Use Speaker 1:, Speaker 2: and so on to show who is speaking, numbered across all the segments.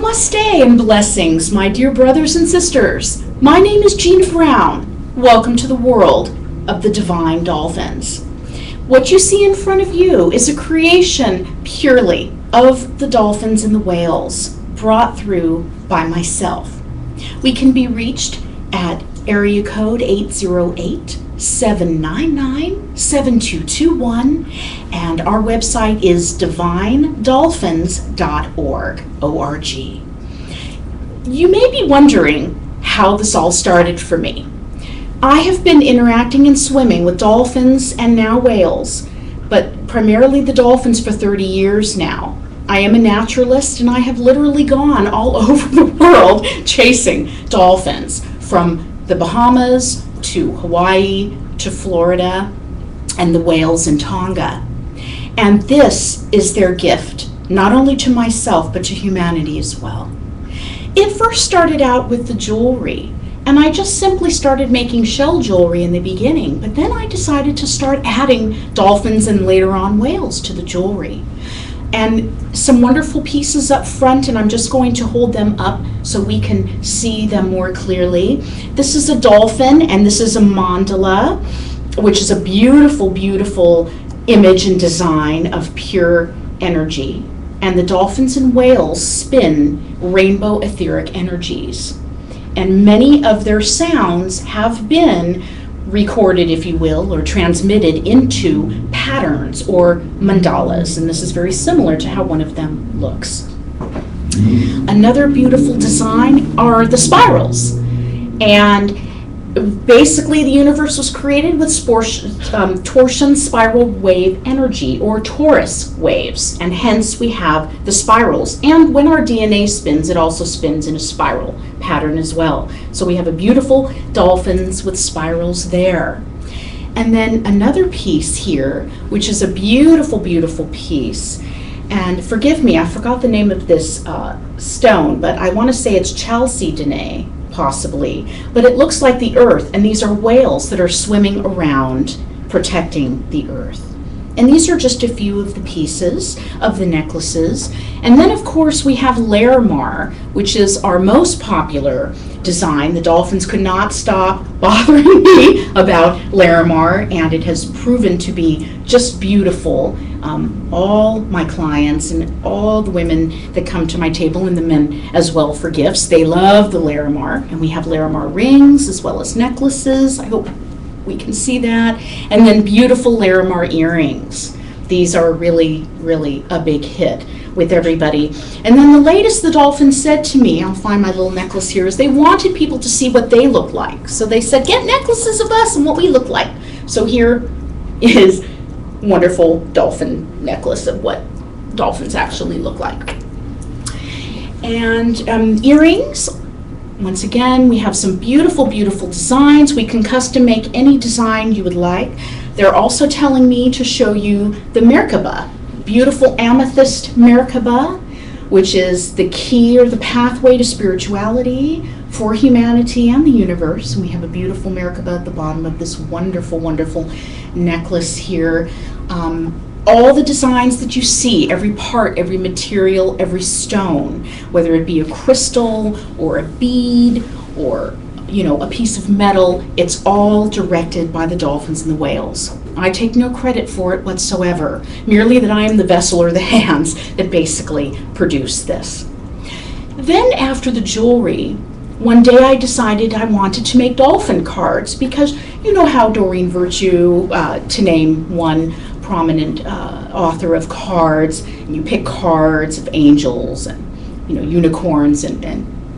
Speaker 1: Namaste and blessings, my dear brothers and sisters. My name is Gina Brown. Welcome to the world of the divine dolphins. What you see in front of you is a creation purely of the dolphins and the whales, brought through by myself. We can be reached at area code 808-799-7221, and our website is divinedolphins.org. O-R-G. You may be wondering how this all started for me. I have been interacting and swimming with dolphins and now whales, but primarily the dolphins for 30 years now. I am a naturalist, and I have literally gone all over the world chasing dolphins, from the Bahamas to Hawaii to Florida and the whales in Tonga. And this is their gift, not only to myself, but to humanity as well. It first started out with the jewelry, and I just simply started making shell jewelry in the beginning, but then I decided to start adding dolphins and later on whales to the jewelry. And some wonderful pieces up front, and I'm just going to hold them up so we can see them more clearly. This is a dolphin, and this is a mandala, which is a beautiful, beautiful image and design of pure energy. And the dolphins and whales spin rainbow etheric energies. And many of their sounds have been recorded, if you will, or transmitted into patterns or mandalas. And this is very similar to how one of them looks. Another beautiful design are the spirals. And basically, the universe was created with torsion spiral wave energy, or torus waves, and hence we have the spirals. And when our DNA spins, it also spins in a spiral pattern as well. So we have a beautiful dolphins with spirals there. And then another piece here, which is a beautiful, beautiful piece. And forgive me, I forgot the name of this stone, but I want to say it's chalcedony, possibly, but it looks like the earth, and these are whales that are swimming around protecting the earth. And these are just a few of the pieces of the necklaces. And then, of course, we have Larimar, which is our most popular design. The dolphins could not stop bothering me about Larimar, and it has proven to be just beautiful. All my clients and all the women that come to my table, and the men as well for gifts, they love the Larimar. And we have Larimar rings as well as necklaces. I hope we can see that. And then beautiful Larimar earrings. These are really, really a big hit with everybody. And then the latest the dolphins said to me, I'll find my little necklace here, is they wanted people to see what they look like. So they said, get necklaces of us and what we look like. So here is wonderful dolphin necklace of what dolphins actually look like. And earrings. Once again, we have some beautiful, beautiful designs. We can custom make any design you would like. They're also telling me to show you the Merkaba, beautiful amethyst Merkaba, which is the key or the pathway to spirituality for humanity and the universe. And we have a beautiful Merkaba at the bottom of this wonderful, wonderful necklace here. All the designs that you see, every part, every material, every stone, whether it be a crystal or a bead or, a piece of metal, it's all directed by the dolphins and the whales. I take no credit for it whatsoever, merely that I am the vessel or the hands that basically produce this. Then after the jewelry, one day I decided I wanted to make dolphin cards, because you know how Doreen Virtue, to name one prominent author of cards, and you pick cards of angels and unicorns and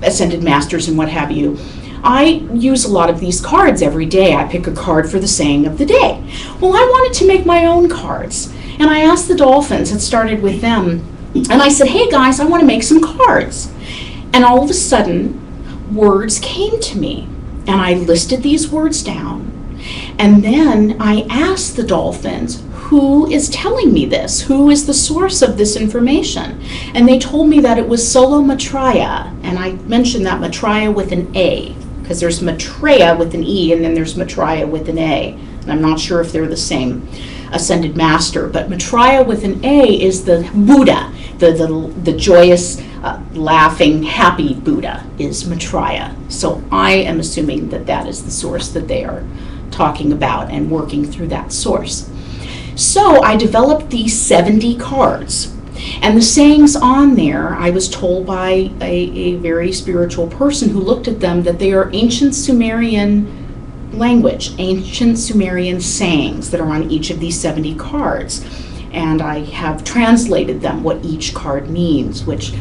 Speaker 1: ascended masters and what have you. I use a lot of these cards every day. I pick a card for the saying of the day. Well, I wanted to make my own cards, and I asked the dolphins. It started with them, and I said, hey guys, I want to make some cards. And all of a sudden words came to me, and I listed these words down. And then I asked the dolphins, who is telling me this? Who is the source of this information? And they told me that it was Solo Maitreya, and I mentioned that Maitreya with an A, because there's Maitreya with an E, and then there's Maitreya with an A, and I'm not sure if they're the same. ascended master, but Maitreya with an A is the Buddha, the joyous, laughing, happy Buddha is Maitreya. So I am assuming that that is the source that they are talking about and working through that source. So I developed these 70 cards. And the sayings on there, I was told by a very spiritual person who looked at them that they are ancient Sumerian language, ancient Sumerian sayings that are on each of these 70 cards. And I have translated them, what each card means, which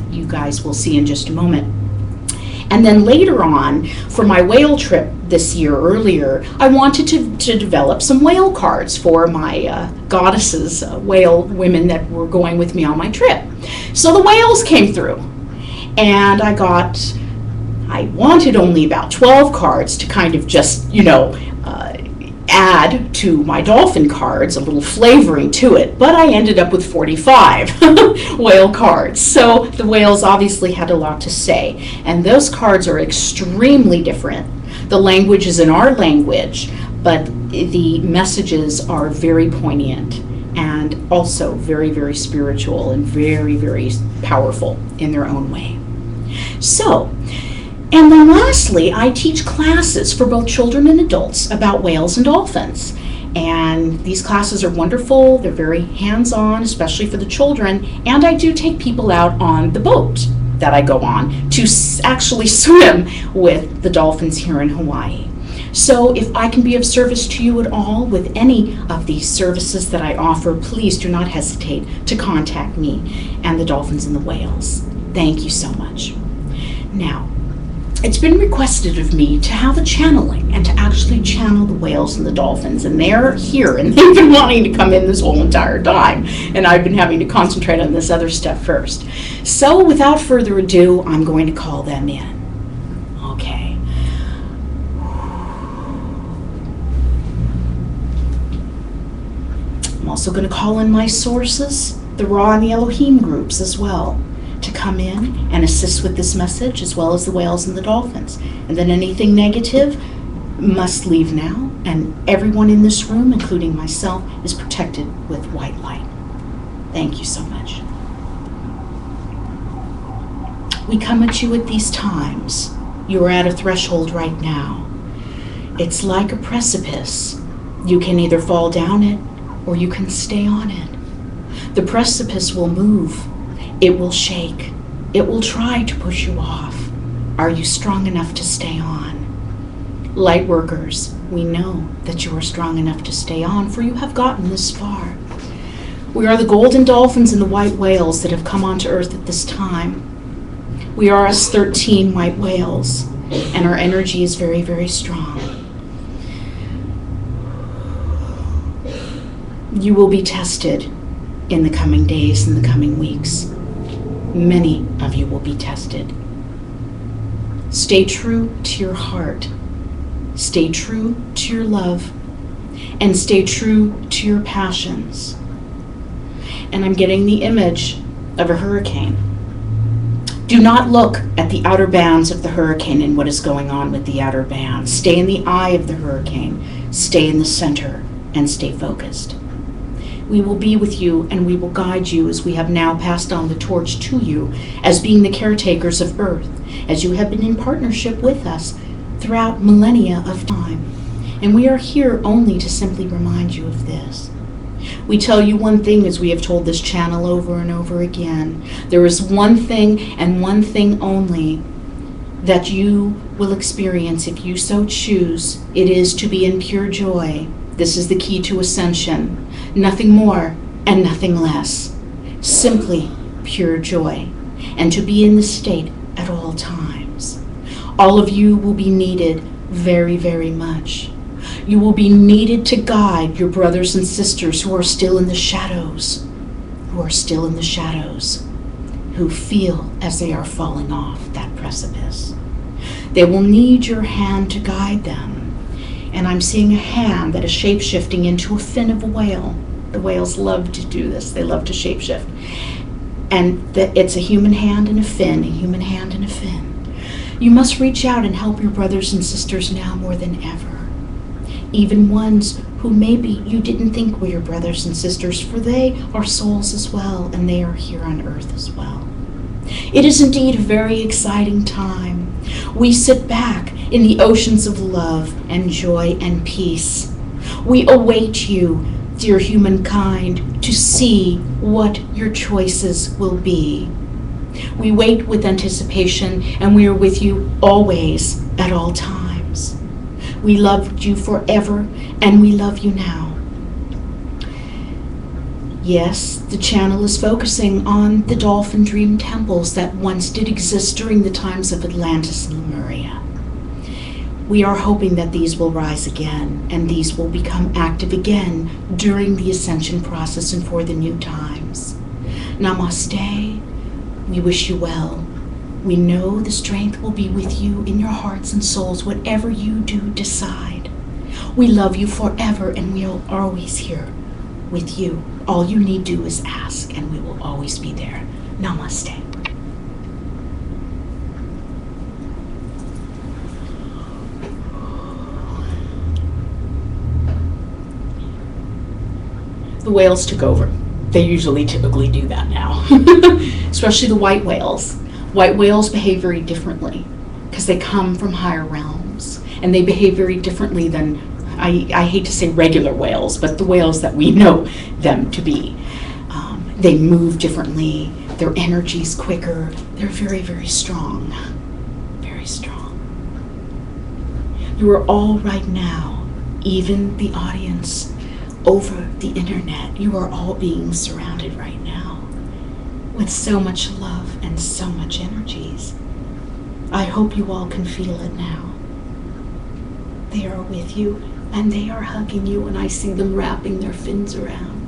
Speaker 1: you guys will see in just a moment. And then later on, for my whale trip this year earlier, I wanted to develop some whale cards for my goddesses, whale women that were going with me on my trip. So the whales came through, and I wanted only about 12 cards to kind of just, add to my dolphin cards, a little flavoring to it, but I ended up with 45 whale cards. So the whales obviously had a lot to say, and those cards are extremely different. The language is in our language, but the messages are very poignant and also very, very spiritual and very, very powerful in their own way. So, and then lastly, I teach classes for both children and adults about whales and dolphins. And these classes are wonderful. They're very hands-on, especially for the children. And I do take people out on the boat that I go on to actually swim with the dolphins here in Hawaii. So if I can be of service to you at all with any of these services that I offer, please do not hesitate to contact me and the dolphins and the whales. Thank you so much. Now, it's been requested of me to have a channeling and to actually channel the whales and the dolphins, and they're here and they've been wanting to come in this whole entire time, and I've been having to concentrate on this other stuff first. So without further ado, I'm going to call them in. Okay. I'm also going to call in my sources, the Ra and the Elohim groups as well, to come in and assist with this message, as well as the whales and the dolphins. And then anything negative must leave now, and everyone in this room, including myself, is protected with white light. Thank you so much. We come at you at these times. You are at a threshold right now. It's like a precipice. You can either fall down it or you can stay on it. The precipice will move. It will shake. It will try to push you off. Are you strong enough to stay on? Light workers, we know that you are strong enough to stay on, for you have gotten this far. We are the golden dolphins and the white whales that have come onto Earth at this time. We are us 13 white whales, and our energy is very, very strong. You will be tested in the coming days and the coming weeks. Many of you will be tested. Stay true to your heart. Stay true to your love. And stay true to your passions. And I'm getting the image of a hurricane. Do not look at the outer bands of the hurricane and what is going on with the outer bands. Stay in the eye of the hurricane. Stay in the center and stay focused. We will be with you and we will guide you as we have now passed on the torch to you as being the caretakers of Earth, as you have been in partnership with us throughout millennia of time. And we are here only to simply remind you of this. We tell you one thing, as we have told this channel over and over again. There is one thing and one thing only that you will experience if you so choose. It is to be in pure joy. This is the key to ascension. Nothing more and nothing less. Simply pure joy. And to be in this state at all times. All of you will be needed very, very much. You will be needed to guide your brothers and sisters who are still in the shadows. Who are still in the shadows. Who feel as they are falling off that precipice. They will need your hand to guide them. And I'm seeing a hand that is shape-shifting into a fin of a whale. The whales love to do this. They love to shape-shift. And it's a human hand and a fin, a human hand and a fin. You must reach out and help your brothers and sisters now more than ever. Even ones who maybe you didn't think were your brothers and sisters, for they are souls as well, and they are here on earth as well. It is indeed a very exciting time. We sit back in the oceans of love and joy and peace. We await you, dear humankind, to see what your choices will be. We wait with anticipation, and we are with you always, at all times. We loved you forever, and we love you now. Yes, the channel is focusing on the Dolphin Dream temples that once did exist during the times of Atlantis and Lemuria. We are hoping that these will rise again, and these will become active again during the ascension process and for the new times. Namaste. We wish you well. We know the strength will be with you in your hearts and souls, whatever you do decide. We love you forever, and we are always here with you. All you need to do is ask, and we will always be there. Namaste. The whales took over. They typically do that now, especially the white whales. White whales behave very differently because they come from higher realms, and they behave very differently than, I hate to say regular whales, but the whales that we know them to be. They move differently, their energy's quicker, they're very, very strong, very strong. You are all right now, even the audience over the internet, you are all being surrounded right now with so much love and so much energies. I hope you all can feel it now. They are with you, and they are hugging you, and I see them wrapping their fins around.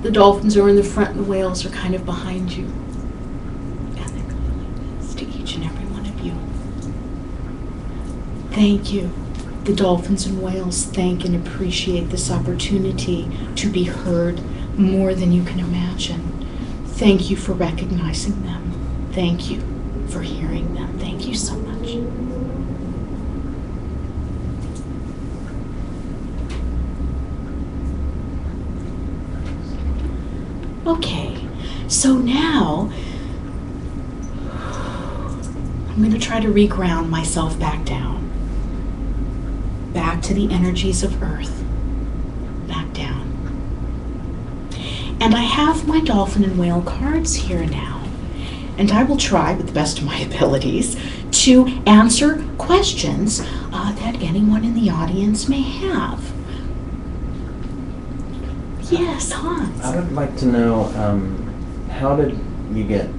Speaker 1: The dolphins are in the front, and the whales are kind of behind you. And they're going like this to each and every one of you. Thank you. The dolphins and whales thank and appreciate this opportunity to be heard more than you can imagine. Thank you for recognizing them. Thank you for hearing them. Thank you so much. Okay, so now I'm going to try to reground myself back down. Back to the energies of Earth, back down. And I have my dolphin and whale cards here now, and I will try, with the best of my abilities, to answer questions that anyone in the audience may have. Yes, Hans.
Speaker 2: I would like to know, how did you get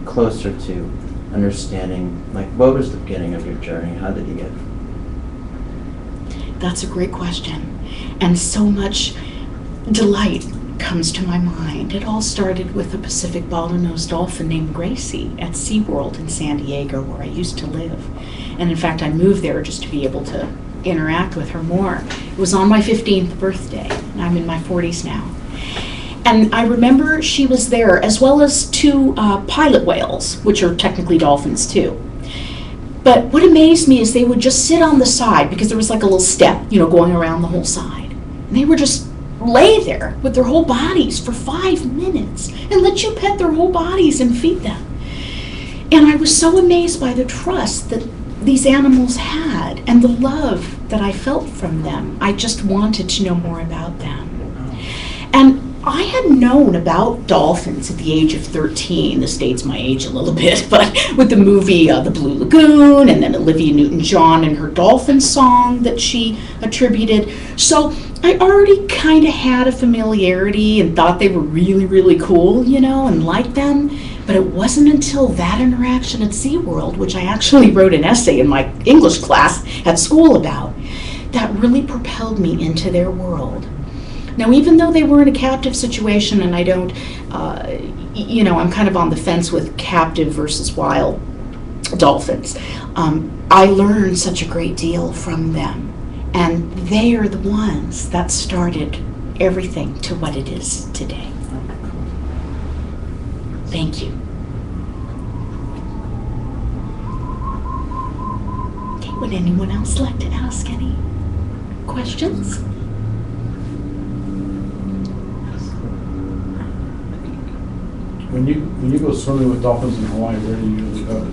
Speaker 2: closer to understanding, like, what was the beginning of your journey? How did you get?
Speaker 1: That's a great question, and so much delight comes to my mind. It all started with a Pacific bottlenose dolphin named Gracie at SeaWorld in San Diego, where I used to live. And in fact, I moved there just to be able to interact with her more. It was on my 15th birthday, and I'm in my 40s now. And I remember she was there, as well as two pilot whales, which are technically dolphins too. But what amazed me is they would just sit on the side, because there was like a little step, going around the whole side. And they would just lay there with their whole bodies for 5 minutes and let you pet their whole bodies and feed them. And I was so amazed by the trust that these animals had and the love that I felt from them. I just wanted to know more about them. And I had known about dolphins at the age of 13. This dates my age a little bit, but with the movie The Blue Lagoon, and then Olivia Newton-John and her dolphin song that she attributed. So I already kind of had a familiarity and thought they were really, really cool, and liked them. But it wasn't until that interaction at SeaWorld, which I actually wrote an essay in my English class at school about, that really propelled me into their world. Now, even though they were in a captive situation, and I don't, I'm kind of on the fence with captive versus wild dolphins, I learned such a great deal from them. And they are the ones that started everything to what it is today. Thank you. Okay, would anyone else like to ask any questions?
Speaker 3: When you go swimming with dolphins in Hawaii, where do you usually go?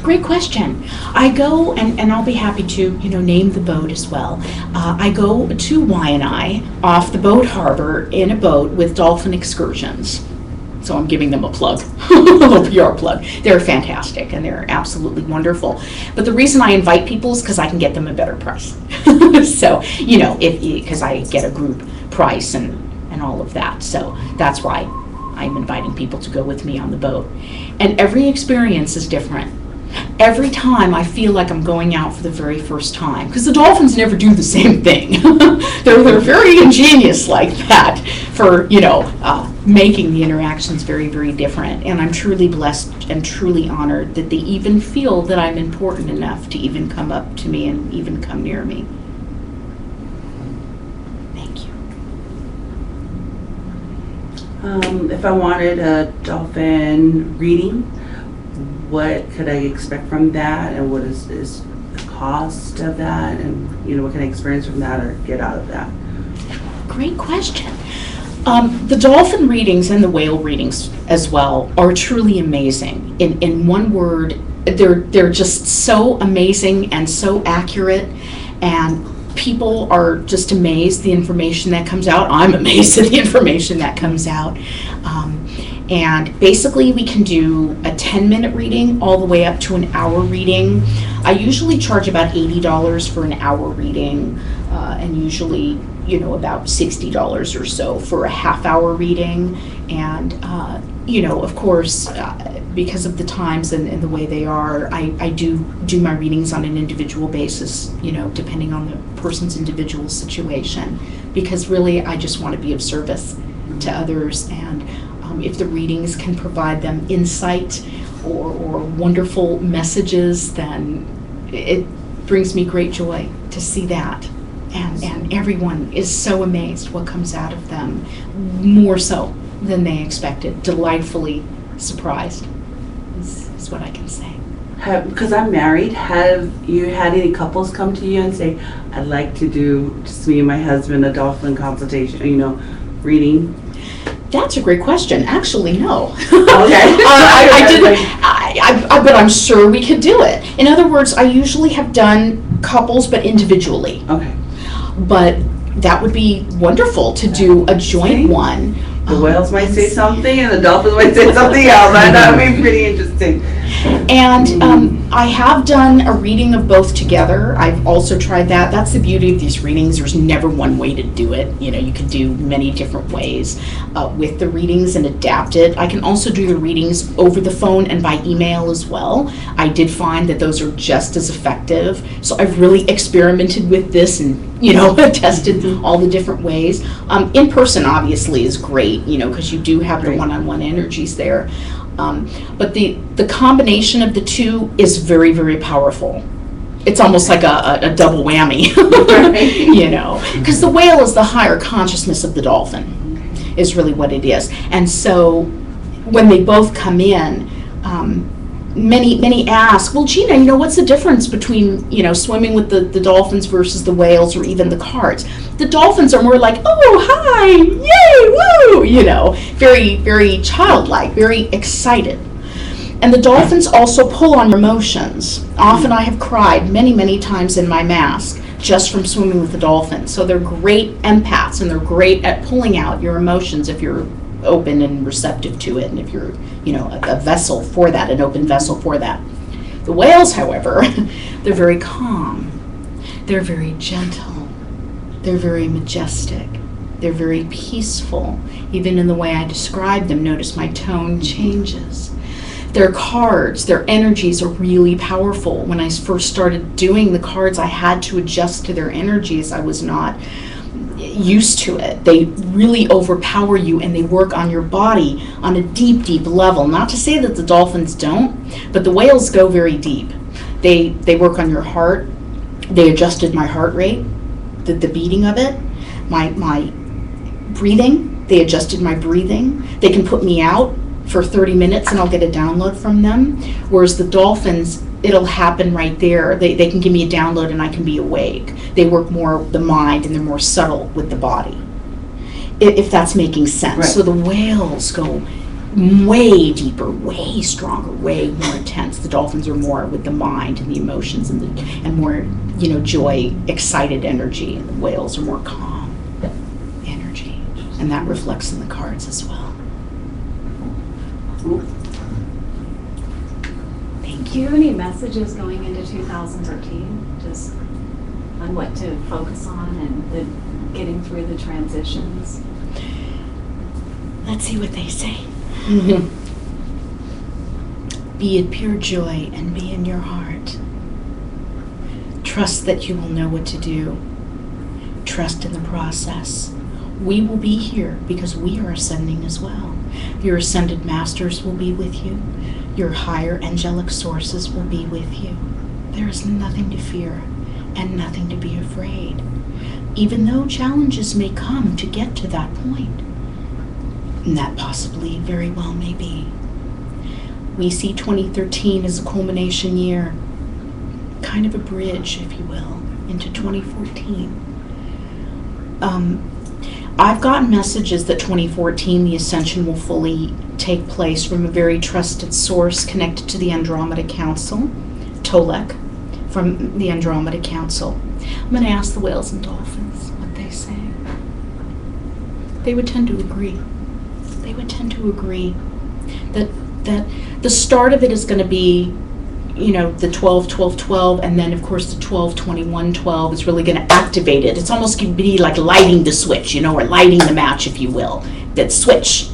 Speaker 1: Great question. I go, and I'll be happy to, name the boat as well. I go to Waianae off the boat harbor in a boat with Dolphin Excursions. So I'm giving them a plug, a little PR plug. They're fantastic and they're absolutely wonderful. But the reason I invite people is because I can get them a better price. So, because I get a group price and all of that. So that's why I'm inviting people to go with me on the boat. And every experience is different. Every time I feel like I'm going out for the very first time, because the dolphins never do the same thing. they're very ingenious like that for, making the interactions very, very different. And I'm truly blessed and truly honored that they even feel that I'm important enough to even come up to me and even come near me. Thank you.
Speaker 4: If I wanted a dolphin reading, what could I expect from that, and what is the cost of that, and what can I experience from that or get out of that?
Speaker 1: Great question. The dolphin readings and the whale readings as well are truly amazing. In one word, they're just so amazing and so accurate, and people are just amazed the information that comes out. I'm amazed at the information that comes out. And basically we can do a 10-minute reading all the way up to an hour reading. I usually charge about $80 for an hour reading, and usually, about $60 or so for a half-hour reading. And, of course, because of the times and the way they are, I do my readings on an individual basis, depending on the person's individual situation, because really I just want to be of service to others. And if the readings can provide them insight or wonderful messages, then it brings me great joy to see that. And everyone is so amazed what comes out of them, more so than they expected. Delightfully surprised is what I can say.
Speaker 4: Because I'm married, have you had any couples come to you and say, I'd like to do, just me and my husband, a dolphin consultation, reading?
Speaker 1: That's a great question. Actually, no.
Speaker 4: Okay.
Speaker 1: I didn't. But I'm sure we could do it. In other words, I usually have done couples, but individually.
Speaker 4: Okay.
Speaker 1: But that would be wonderful to do a joint one.
Speaker 4: The whales might say something, and the dolphins might say something else. That would be pretty interesting.
Speaker 1: And I have done a reading of both together. I've also tried that. That's the beauty of these readings. There's never one way to do it. You could do many different ways with the readings and adapt it. I can also do the readings over the phone and by email as well. I did find that those are just as effective. So I've really experimented with this and, tested all the different ways. In person, obviously, is great, because you do have the one-on-one energies there. But the combination of the two is very, very powerful. It's almost like a double whammy, because the whale is the higher consciousness of the dolphin, is really what it is. And so when they both come in, many ask, well, Gina, what's the difference between, swimming with the dolphins versus the whales or even the cards? The dolphins are more like, oh, hi, yay, woo, very, very childlike, very excited. And the dolphins also pull on your emotions. Often I have cried many, many times in my mask just from swimming with the dolphins. So they're great empaths, and they're great at pulling out your emotions if you're open and receptive to it, and if you're, a vessel for that, an open vessel for that. The whales, however, they're very calm. They're very gentle. They're very majestic. They're very peaceful. Even in the way I describe them, notice my tone changes. Their cards, their energies are really powerful. When I first started doing the cards, I had to adjust to their energies. I was not used to it. They really overpower you, and they work on your body on a deep, deep level. Not to say that the dolphins don't, but the whales go very deep. They work on your heart. They adjusted my heart rate, the beating of it, my breathing. They adjusted my breathing. They can put me out for 30 minutes and I'll get a download from them. Whereas the dolphins, it'll happen right there. They can give me a download and I can be awake. They work more the mind, and they're more subtle with the body, if that's making sense.
Speaker 4: Right.
Speaker 1: So the whales go way deeper, way stronger, way more intense. The dolphins are more with the mind and the emotions and more, joy, excited energy. And the whales are more calm energy. And that reflects in the cards as well.
Speaker 5: Do you have any messages going into 2013, just on what to focus on and getting through the transitions?
Speaker 1: Let's see what they say. Be it pure joy and be in your heart. Trust that you will know what to do. Trust in the process. We will be here because we are ascending as well. Your ascended masters will be with you. Your higher angelic sources will be with you. There is nothing to fear and nothing to be afraid, even though challenges may come to get to that point. And that possibly very well may be. We see 2013 as a culmination year, kind of a bridge, if you will, into 2014. I've gotten messages that 2014, the ascension will fully take place from a very trusted source connected to the Andromeda Council, Tolek, from the Andromeda Council. I'm going to ask the whales and dolphins what they say. They would tend to agree. They would tend to agree that the start of it is going to be, the 12-12-12, and then of course the 12-21-12 is really going to activate it. It's almost going to be like lighting the switch, or lighting the match, if you will, that switch.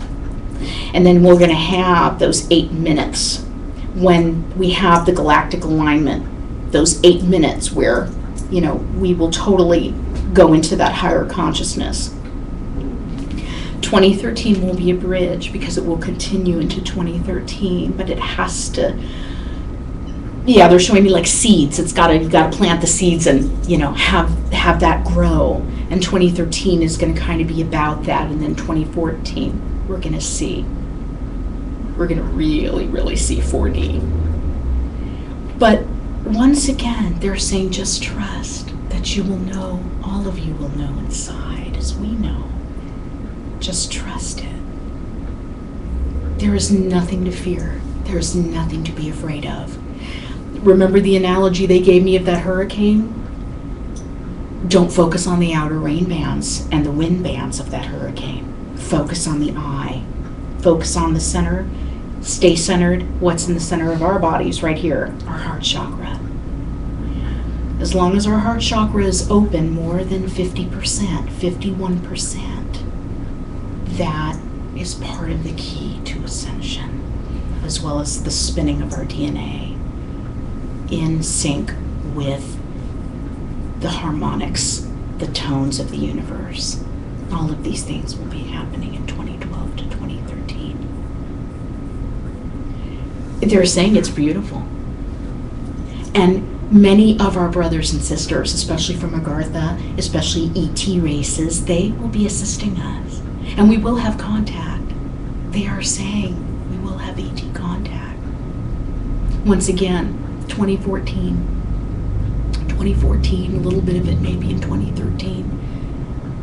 Speaker 1: And then we're going to have those 8 minutes when we have the galactic alignment, those 8 minutes where, we will totally go into that higher consciousness. 2013 will be a bridge because it will continue into 2013, but it has to. Yeah, they're showing me like seeds. You got to plant the seeds and, have that grow. And 2013 is going to kind of be about that. And then 2014, we're going to really, really see 4D. But once again, they're saying just trust that you will know, all of you will know inside, as we know. Just trust it. There is nothing to fear. There is nothing to be afraid of. Remember the analogy they gave me of that hurricane? Don't focus on the outer rain bands and the wind bands of that hurricane. Focus on the eye. Focus on the center. Stay centered. What's in the center of our bodies right here? Our heart chakra. As long as our heart chakra is open more than 50%, 51%, that is part of the key to ascension, as well as the spinning of our DNA in sync with the harmonics, the tones of the universe. All of these things will be happening in 2012 to 2013. They're saying it's beautiful. And many of our brothers and sisters, especially from Agartha, especially ET races, they will be assisting us. And we will have contact. They are saying we will have ET contact. Once again, 2014, a little bit of it maybe in 2013.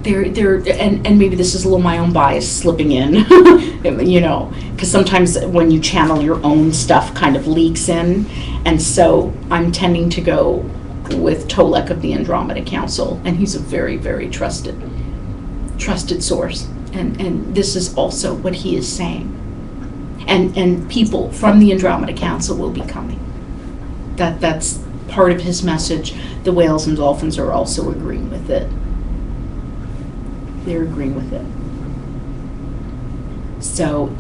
Speaker 1: And maybe this is a little my own bias slipping in, because sometimes when you channel, your own stuff kind of leaks in, and so I'm tending to go with Tolek of the Andromeda Council, and he's a very, very trusted source, and this is also what he is saying, and people from the Andromeda Council will be coming. That's part of his message. The whales and dolphins are also agreeing with it. They're agreeing with it. So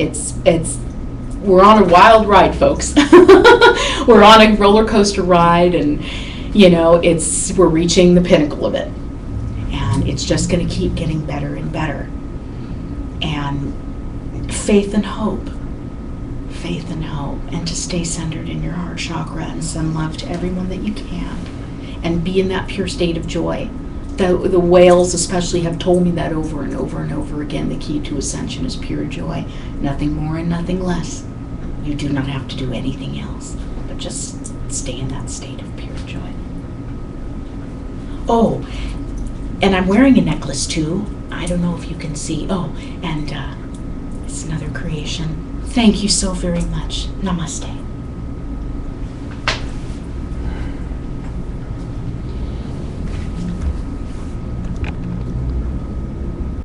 Speaker 1: we're on a wild ride, folks. We're on a roller coaster ride, and we're reaching the pinnacle of it, and it's just going to keep getting better and better. And faith and hope, and to stay centered in your heart chakra and send love to everyone that you can, and be in that pure state of joy. The whales especially have told me that over and over and over again. The key to ascension is pure joy, nothing more and nothing less. You do not have to do anything else, but just stay in that state of pure joy. Oh, and I'm wearing a necklace too. I don't know if you can see. Oh, and it's another creation. Thank you so very much. Namaste.